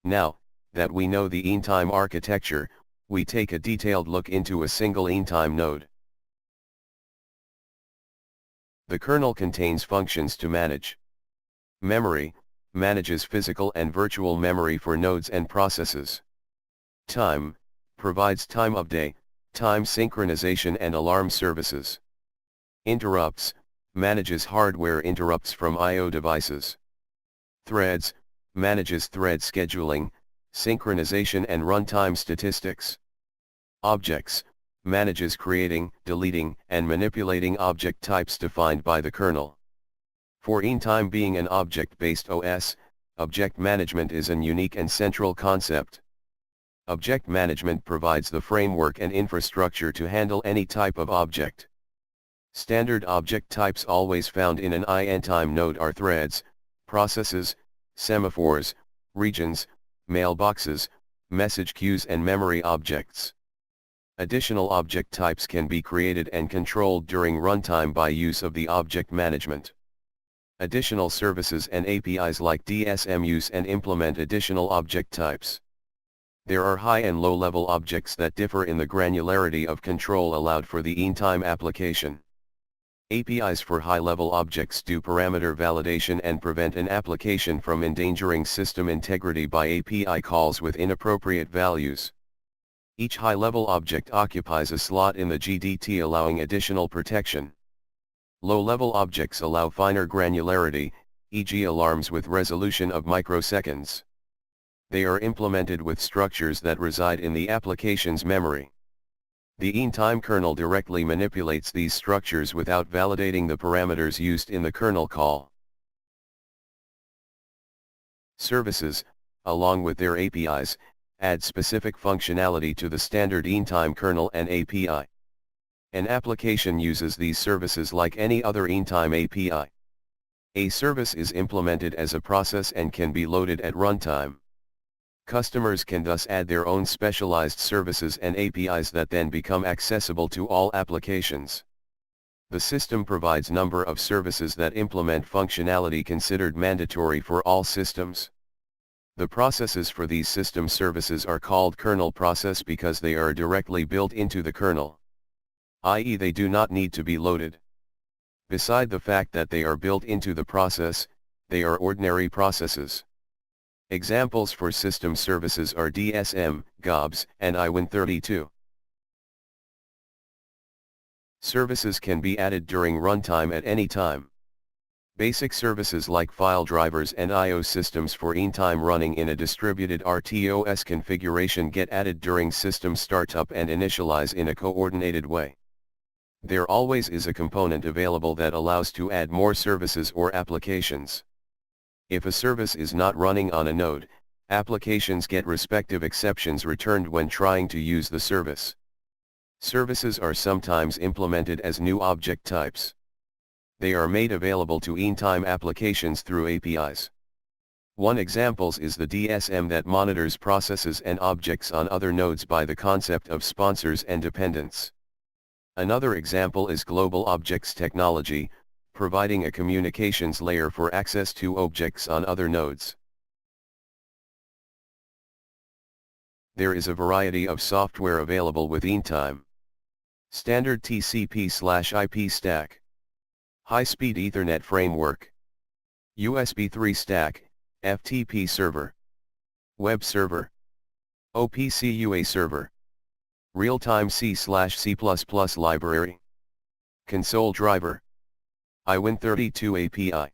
Now, that we know the Eantime architecture, we take a detailed look into a single Eantime node. The kernel contains functions to manage. Memory manages physical and virtual memory for nodes and processes. Time provides time of day, time synchronization and alarm services. Interrupts manages hardware interrupts from I/O devices. Threads manages thread scheduling, synchronization and runtime statistics. Objects manages creating, deleting, and manipulating object types defined by the kernel. For Eantime being an object-based OS, object management is an unique and central concept. Object management provides the framework and infrastructure to handle any type of object. Standard object types always found in an Eantime node are threads, processes, semaphores, regions, mailboxes, message queues and memory objects. Additional object types can be created and controlled during runtime by use of the object management. Additional services and APIs like DSM use and implement additional object types. There are high and low-level objects that differ in the granularity of control allowed for the Eantime application. APIs for high-level objects do parameter validation and prevent an application from endangering system integrity by API calls with inappropriate values. Each high-level object occupies a slot in the GDT allowing additional protection. Low-level objects allow finer granularity, e.g. alarms with resolution of microseconds. They are implemented with structures that reside in the application's memory. The Eantime kernel directly manipulates these structures without validating the parameters used in the kernel call. Services, along with their APIs, add specific functionality to the standard Eantime kernel and API. An application uses these services like any other Eantime API. A service is implemented as a process and can be loaded at runtime. Customers can thus add their own specialized services and APIs that then become accessible to all applications. The system provides a number of services that implement functionality considered mandatory for all systems. The processes for these system services are called kernel process because they are directly built into the kernel, i.e. they do not need to be loaded. Beside the fact that they are built into the process, they are ordinary processes. Examples for system services are DSM, GOBS, and iWin32. Services can be added during runtime at any time. Basic services like file drivers and I/O systems for Eantime running in a distributed RTOS configuration get added during system startup and initialize in a coordinated way. There always is a component available that allows to add more services or applications. If a service is not running on a node, applications get respective exceptions returned when trying to use the service. Services are sometimes implemented as new object types. They are made available to Eantime applications through APIs. One example is the DSM that monitors processes and objects on other nodes by the concept of sponsors and dependents. Another example is Global Objects Technology, providing a communications layer for access to objects on other nodes. There is a variety of software available with Eantime. Standard TCP/IP stack. High-speed Ethernet framework. USB 3 stack, FTP server. Web server. OPC UA server. Real-time C/C++ library. Console driver. iWin32 API.